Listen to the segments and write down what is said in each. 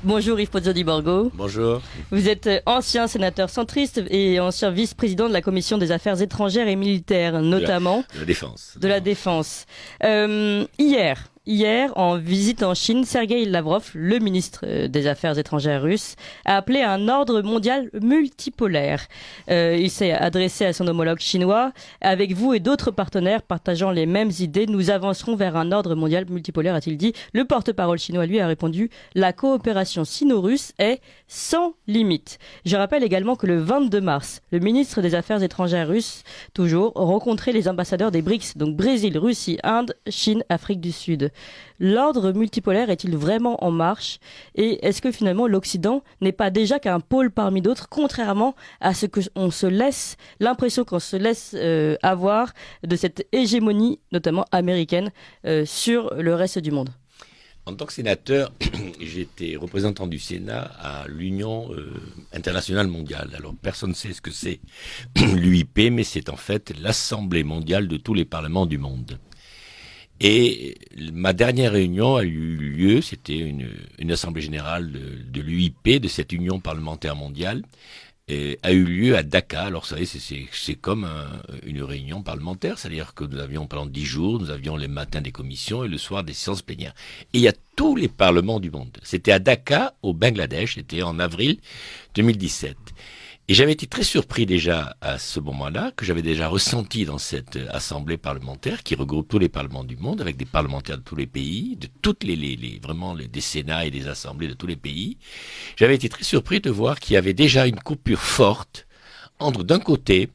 Bonjour Yves Pozzo di Borgo. Bonjour. Vous êtes ancien sénateur centriste et ancien vice-président de la Commission des Affaires étrangères et militaires, notamment. De la Défense. De la Défense. Hier, en visite en Chine, Sergueï Lavrov, le ministre des Affaires étrangères russe, a appelé à un ordre mondial multipolaire. Il s'est adressé à son homologue chinois. Avec vous et d'autres partenaires partageant les mêmes idées, nous avancerons vers un ordre mondial multipolaire, a-t-il dit. Le porte-parole chinois, lui, a répondu « La coopération sino-russe est sans limite ». Je rappelle également que le 22 mars, le ministre des Affaires étrangères russe, toujours, rencontrait les ambassadeurs des BRICS, donc Brésil, Russie, Inde, Chine, Afrique du Sud. L'ordre multipolaire est-il vraiment en marche? Et est-ce que finalement l'Occident n'est pas déjà qu'un pôle parmi d'autres, contrairement à ce que on se laisse, l'impression qu'on se laisse avoir de cette hégémonie, notamment américaine, sur le reste du monde? En tant que sénateur, j'étais représentant du Sénat à l'Union internationale mondiale. Alors personne ne sait ce que c'est l'UIP, mais c'est en fait l'Assemblée mondiale de tous les parlements du monde. Et ma dernière réunion a eu lieu, c'était une assemblée générale de l'UIP, de cette Union parlementaire mondiale, a eu lieu à Dakar. Alors, vous savez, c'est comme une réunion parlementaire, c'est-à-dire que nous avions pendant 10 jours, nous avions les matins des commissions et le soir des séances plénières. Et il y a tous les parlements du monde. C'était à Dakar, au Bangladesh, c'était en avril 2017. Et j'avais été très surpris déjà à ce moment-là, que j'avais déjà ressenti dans cette assemblée parlementaire qui regroupe tous les parlements du monde, avec des parlementaires de tous les pays, de toutes des sénats et des assemblées de tous les pays. J'avais été très surpris de voir qu'il y avait déjà une coupure forte entre, d'un côté,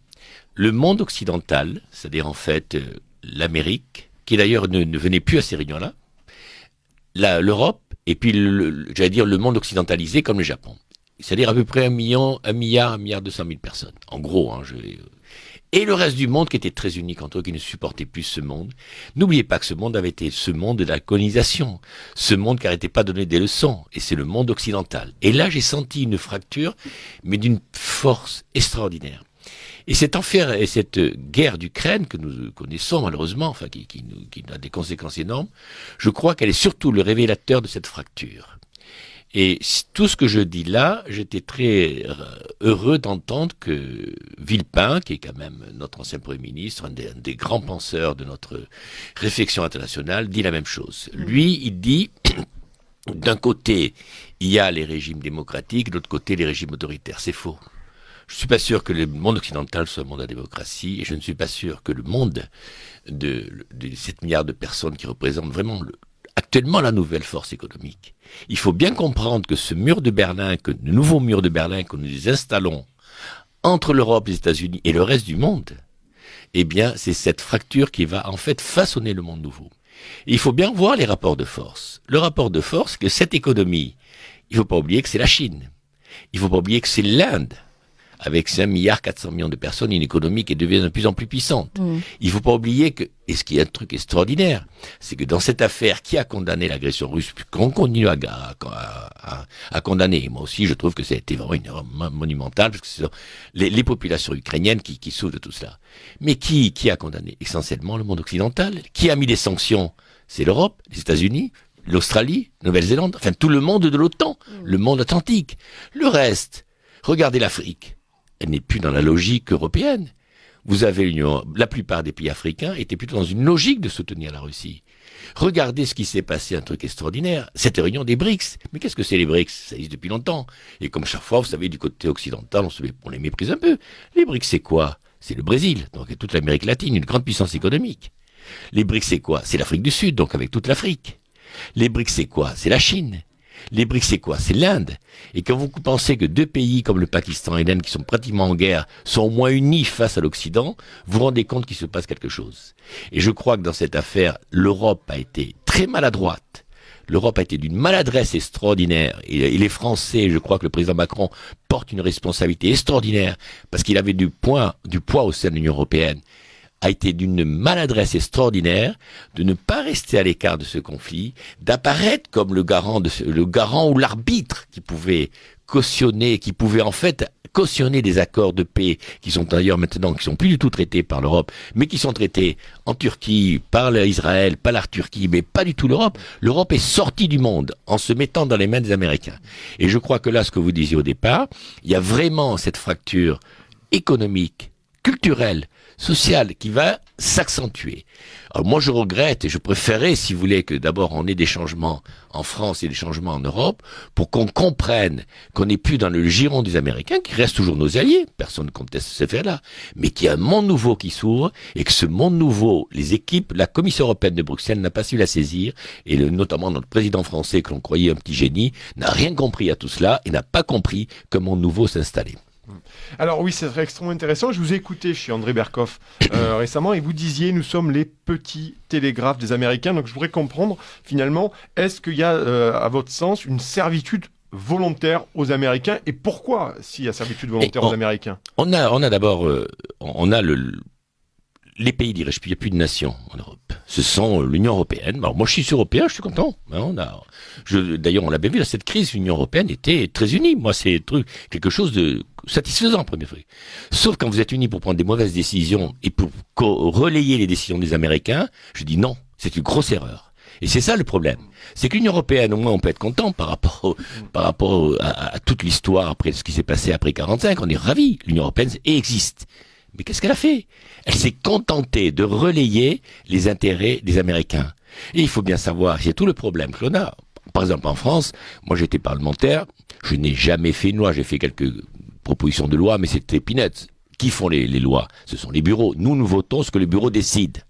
le monde occidental, c'est-à-dire en fait l'Amérique, qui d'ailleurs ne venait plus à ces réunions-là, l'Europe, et puis le monde occidentalisé comme le Japon. C'est-à-dire à peu près 1 milliard 200 000 personnes. En gros, et le reste du monde qui était très unique entre eux, qui ne supportait plus ce monde. N'oubliez pas que ce monde avait été ce monde de la colonisation, ce monde qui n'arrêtait pas de donner des leçons, et c'est le monde occidental. Et là, j'ai senti une fracture, mais d'une force extraordinaire. Et cette guerre d'Ukraine que nous connaissons malheureusement, enfin qui a des conséquences énormes, je crois qu'elle est surtout le révélateur de cette fracture. Et tout ce que je dis là, j'étais très heureux d'entendre que Villepin, qui est quand même notre ancien Premier ministre, un des grands penseurs de notre réflexion internationale, dit la même chose. Lui, il dit, d'un côté, il y a les régimes démocratiques, de l'autre côté, les régimes autoritaires. C'est faux. Je ne suis pas sûr que le monde occidental soit un monde à démocratie, et je ne suis pas sûr que le monde de 7 milliards de personnes qui représentent vraiment actuellement la nouvelle force économique. Il faut bien comprendre que ce mur de Berlin, le nouveau mur de Berlin que nous installons entre l'Europe, les États-Unis et le reste du monde, eh bien, c'est cette fracture qui va en fait façonner le monde nouveau. Et il faut bien voir les rapports de force. Le rapport de force, que cette économie, il ne faut pas oublier que c'est la Chine. Il ne faut pas oublier que c'est l'Inde. Avec 5 milliards 400 millions de personnes, une économie qui devient de plus en plus puissante. Il ne faut pas oublier que, et ce qui est un truc extraordinaire, c'est que dans cette affaire, qui a condamné l'agression russe, qu'on continue à condamner, moi aussi je trouve que ça a été vraiment une erreur monumentale, parce que ce sont les populations ukrainiennes qui souffrent de tout cela. Mais qui a condamné? Essentiellement le monde occidental. Qui a mis des sanctions? C'est l'Europe, les États-Unis, l'Australie, la Nouvelle-Zélande, enfin tout le monde de l'OTAN, le monde atlantique. Le reste, regardez l'Afrique. Elle n'est plus dans la logique européenne. Vous avez la plupart des pays africains étaient plutôt dans une logique de soutenir la Russie. Regardez ce qui s'est passé, un truc extraordinaire, cette réunion des BRICS. Mais qu'est-ce que c'est les BRICS? Ça existe depuis longtemps. Et comme chaque fois, vous savez, du côté occidental, on les méprise un peu. Les BRICS, c'est quoi? C'est le Brésil, donc toute l'Amérique latine, une grande puissance économique. Les BRICS, c'est quoi? C'est l'Afrique du Sud, donc avec toute l'Afrique. Les BRICS, c'est quoi? C'est la Chine. Les BRICS, c'est quoi? C'est l'Inde. Et quand vous pensez que 2 pays comme le Pakistan et l'Inde, qui sont pratiquement en guerre, sont au moins unis face à l'Occident, vous vous rendez compte qu'il se passe quelque chose. Et je crois que dans cette affaire, l'Europe a été très maladroite. L'Europe a été d'une maladresse extraordinaire. Et les Français, je crois que le président Macron porte une responsabilité extraordinaire, parce qu'il avait du poids au sein de l'Union européenne, a été d'une maladresse extraordinaire de ne pas rester à l'écart de ce conflit, d'apparaître comme le garant ou l'arbitre qui pouvait cautionner, qui pouvait en fait cautionner des accords de paix qui sont d'ailleurs maintenant, qui sont plus du tout traités par l'Europe, mais qui sont traités en Turquie, par Israël, par la Turquie, mais pas du tout l'Europe. L'Europe est sortie du monde en se mettant dans les mains des Américains. Et je crois que là, ce que vous disiez au départ, il y a vraiment cette fracture économique, culturelle, sociale qui va s'accentuer. Alors moi je regrette et je préférais, si vous voulez, que d'abord on ait des changements en France et des changements en Europe pour qu'on comprenne qu'on n'est plus dans le giron des Américains, qui restent toujours nos alliés, personne ne conteste ce fait-là, mais qu'il y a un monde nouveau qui s'ouvre et que ce monde nouveau, les équipes, la Commission européenne de Bruxelles n'a pas su la saisir et notamment notre président français que l'on croyait un petit génie n'a rien compris à tout cela et n'a pas compris qu'un monde nouveau s'installait. Alors oui, c'est extrêmement intéressant. Je vous ai écouté chez André Berkoff récemment et vous disiez nous sommes les petits télégraphes des Américains. Donc je voudrais comprendre finalement, est-ce qu'il y a à votre sens une servitude volontaire aux Américains et pourquoi s'il y a servitude volontaire aux Américains? On a d'abord les pays diraient-je, il n'y a plus de nations en Europe. Ce sont l'Union européenne. Alors moi, je suis européen, je suis content. D'ailleurs, on l'a bien vu, cette crise, l'Union européenne était très unie. Moi, c'est quelque chose de satisfaisant, premier truc. Sauf quand vous êtes unis pour prendre des mauvaises décisions et pour relayer les décisions des Américains, je dis non, c'est une grosse erreur. Et c'est ça le problème. C'est que l'Union européenne, au moins, on peut être content par rapport à toute l'histoire après ce qui s'est passé après 45. On est ravis. L'Union européenne existe. Mais qu'est-ce qu'elle a fait? Elle s'est contentée de relayer les intérêts des Américains. Et il faut bien savoir, c'est tout le problème que l'on a. Par exemple, en France, moi j'étais parlementaire, je n'ai jamais fait une loi, j'ai fait quelques propositions de loi, mais c'était peanuts. Qui font les lois? Ce sont les bureaux. Nous votons ce que les bureaux décident.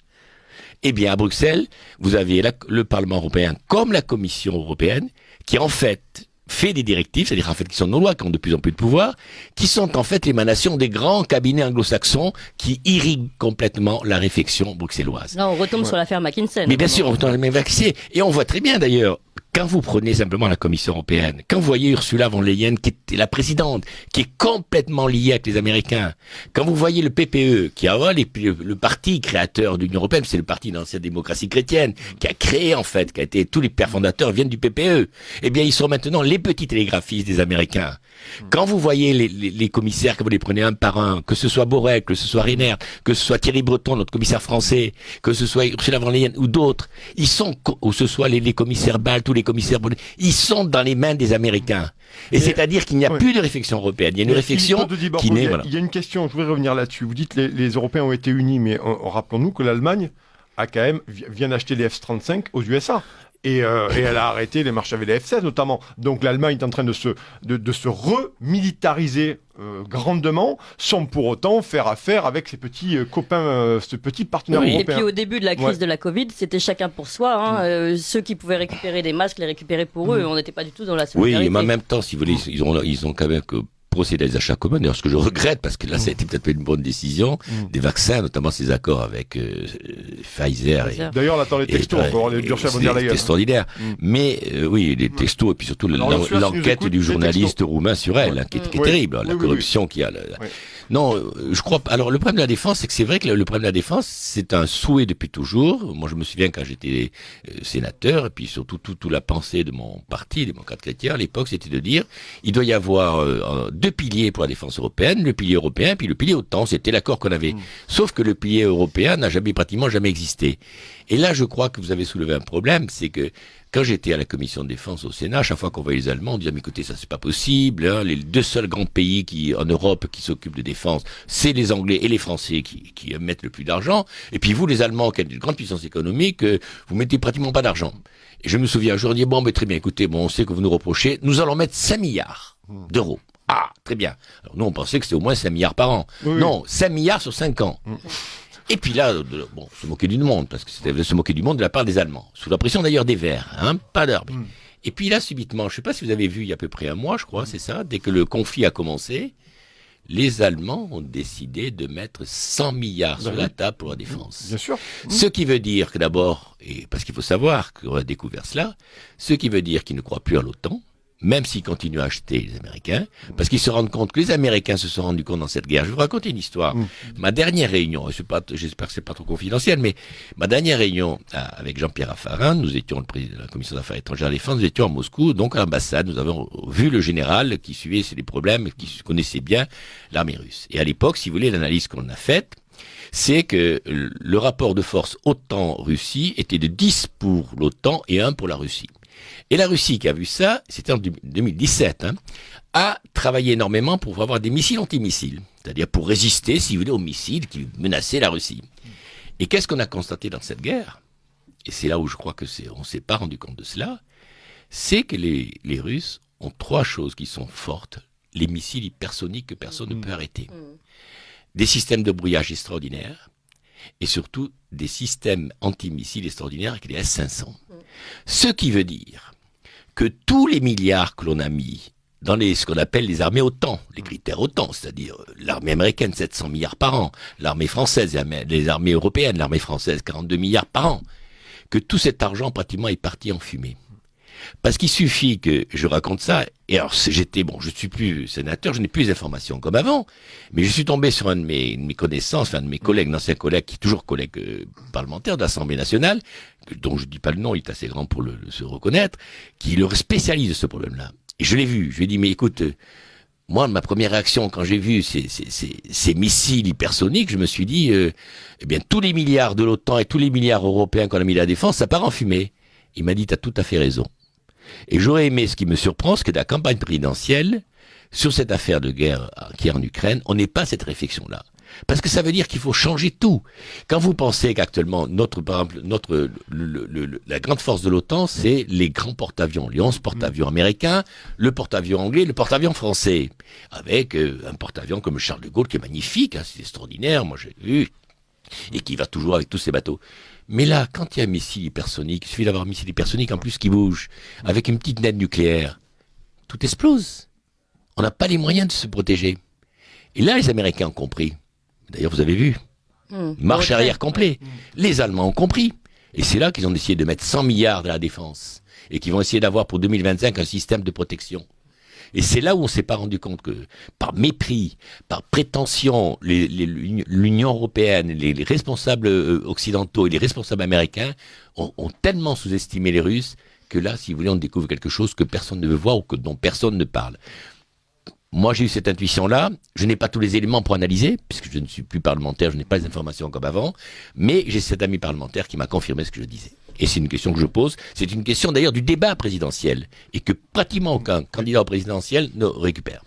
Eh bien, à Bruxelles, vous avez le Parlement européen comme la Commission européenne, qui en fait des directives, c'est-à-dire en fait qui sont nos lois, qui ont de plus en plus de pouvoir, qui sont en fait l'émanation des grands cabinets anglo-saxons qui irriguent complètement la réflexion bruxelloise. Là, on retombe sur l'affaire McKinsey. Mais bien sûr, on retombe sur l'affaire McKinsey. Et on voit très bien d'ailleurs, quand vous prenez simplement la Commission européenne, quand vous voyez Ursula von der Leyen, qui est la présidente, qui est complètement liée avec les Américains, quand vous voyez le PPE, qui a le parti créateur de l'Union européenne, c'est le parti de l'ancienne démocratie chrétienne, qui a créé en fait, qui a été, tous les pères fondateurs viennent du PPE. Eh bien, ils sont maintenant les petits télégraphistes des Américains. Quand vous voyez les commissaires, que vous les prenez un par un, que ce soit Borrell, que ce soit Reinert, que ce soit Thierry Breton, notre commissaire français, que ce soit Ursula von der Leyen ou d'autres, ou ce soit les commissaires Balz, tous les commissaires, ils sont dans les mains des Américains. Et c'est-à-dire qu'il n'y a plus de réflexion européenne. Il y a une réflexion qui naît, voilà. Il y a une question, je voudrais revenir là-dessus. Vous dites les Européens ont été unis, mais rappelons-nous que l'Allemagne a quand même, vient d'acheter les F-35 aux USA. Et elle a arrêté les marches avec les F-16 notamment. Donc l'Allemagne est en train de se remilitariser grandement, sans pour autant faire affaire avec ses petits copains, ce petit partenaire européen. Et puis au début de la crise de la Covid, c'était chacun pour soi. Ceux qui pouvaient récupérer des masques, les récupérer pour eux. On n'était pas du tout dans la solidarité. Oui, mais en même temps, si vous voulez, ils ont quand même procéder à des achats communs, d'ailleurs ce que je regrette parce que là ça a été peut-être pas une bonne décision, des vaccins, notamment ces accords avec Pfizer. D'ailleurs on attend les textos encore, les Ursula von der Leyen. C'est extraordinaire. Mais oui, les textos et puis surtout l'enquête du journaliste roumain sur elle, qui est terrible, la corruption qu'il y a. Non, je crois. Alors le problème de la défense, c'est que c'est vrai que le problème de la défense, c'est un souhait depuis toujours. Moi, je me souviens quand j'étais sénateur, et puis surtout toute la pensée de mon parti, des démocrates chrétiens à l'époque, c'était de dire il doit y avoir deux piliers pour la défense européenne, le pilier européen, puis le pilier OTAN. C'était l'accord qu'on avait. Sauf que le pilier européen n'a pratiquement jamais existé. Et là, je crois que vous avez soulevé un problème, c'est que quand j'étais à la commission de défense au Sénat, à chaque fois qu'on voyait les Allemands, on disait, mais écoutez, ça c'est pas possible, hein, les deux seuls grands pays en Europe qui s'occupent de défense, c'est les Anglais et les Français qui mettent le plus d'argent, et puis vous, les Allemands, qui êtes une grande puissance économique, vous mettez pratiquement pas d'argent. Et je me souviens un jour, on dit, bon, mais très bien, écoutez, on sait que vous nous reprochez, nous allons mettre 5 milliards d'euros. Ah, très bien. Alors nous, on pensait que c'était au moins 5 milliards par an. Oui. Non, 5 milliards sur 5 ans. Et puis là, se moquer du monde, parce que c'était se moquer du monde de la part des Allemands. Sous la pression d'ailleurs des Verts, hein, pas d'armes. Et puis là, subitement, je ne sais pas si vous avez vu il y a à peu près un mois, je crois, c'est ça, dès que le conflit a commencé, les Allemands ont décidé de mettre 100 milliards sur la table pour la défense. Bien sûr. Ce qui veut dire que d'abord, et parce qu'il faut savoir qu'on a découvert cela, ce qui veut dire qu'ils ne croient plus à l'OTAN, même s'ils continuent à acheter les Américains, parce qu'ils se rendent compte que les Américains se sont rendus compte dans cette guerre. Je vais vous raconter une histoire. Ma dernière réunion, j'espère que c'est pas trop confidentiel, mais ma dernière réunion avec Jean-Pierre Raffarin, nous étions le président de la Commission d'affaires étrangères et de la défense, nous étions à Moscou, donc à l'ambassade, nous avons vu le général qui suivait les problèmes, qui connaissait bien l'armée russe. Et à l'époque, si vous voulez, l'analyse qu'on a faite, c'est que le rapport de force OTAN-Russie était de 10 pour l'OTAN et 1 pour la Russie. Et la Russie qui a vu ça, c'était en 2017, a travaillé énormément pour avoir des missiles antimissiles, c'est-à-dire pour résister, si vous voulez, aux missiles qui menaçaient la Russie. Et qu'est-ce qu'on a constaté dans cette guerre? Et c'est là où je crois on ne s'est pas rendu compte de cela, c'est que les Russes ont 3 choses qui sont fortes. Les missiles hypersoniques que personne ne peut arrêter. Des systèmes de brouillage extraordinaires et surtout des systèmes antimissiles extraordinaires avec les S-500. Ce qui veut dire que tous les milliards que l'on a mis dans ce qu'on appelle les armées OTAN, les critères OTAN, c'est-à-dire l'armée américaine 700 milliards par an, l'armée française, les armées européennes, l'armée française 42 milliards par an, que tout cet argent pratiquement est parti en fumée. Parce qu'il suffit que je raconte ça, et alors je suis plus sénateur, je n'ai plus les informations comme avant, mais je suis tombé sur un de mes connaissances, un de mes collègues, un ancien collègue, qui est toujours collègue parlementaire de l'Assemblée nationale, dont je dis pas le nom, il est assez grand pour se reconnaître, qui est le spécialiste de ce problème-là. Et je l'ai vu, je lui ai dit, mais écoute, moi, ma première réaction quand j'ai vu ces missiles hypersoniques, je me suis dit, eh bien, tous les milliards de l'OTAN et tous les milliards européens qu'on a mis à la défense, ça part en fumée. Il m'a dit, t'as tout à fait raison. Et j'aurais aimé, ce qui me surprend, c'est que dans la campagne présidentielle, sur cette affaire de guerre qui est en Ukraine, on n'ait pas cette réflexion-là. Parce que ça veut dire qu'il faut changer tout. Quand vous pensez qu'actuellement, la grande force de l'OTAN, c'est les grands porte-avions, les 11 porte-avions américains, le porte-avions anglais, le porte-avions français, avec un porte-avions comme Charles de Gaulle qui est magnifique, c'est extraordinaire, moi j'ai vu, et qui va toujours avec tous ses bateaux. Mais là, quand il y a un missile hypersonique, il suffit d'avoir un missile hypersonique en plus qui bouge, avec une petite nette nucléaire, tout explose. On n'a pas les moyens de se protéger. Et là, les Américains ont compris. D'ailleurs, vous avez vu. Marche arrière complet. Les Allemands ont compris. Et c'est là qu'ils ont décidé de mettre 100 milliards dans la défense. Et qu'ils vont essayer d'avoir pour 2025 un système de protection. Et c'est là où on s'est pas rendu compte que, par mépris, par prétention, l'Union européenne, les responsables occidentaux et les responsables américains ont tellement sous-estimé les Russes que là, si vous voulez, on découvre quelque chose que personne ne veut voir ou dont personne ne parle. Moi, j'ai eu cette intuition-là. Je n'ai pas tous les éléments pour analyser, puisque je ne suis plus parlementaire, je n'ai pas les informations comme avant, mais j'ai cet ami parlementaire qui m'a confirmé ce que je disais. Et c'est une question que je pose. C'est une question d'ailleurs du débat présidentiel, et que pratiquement aucun candidat au présidentiel ne récupère.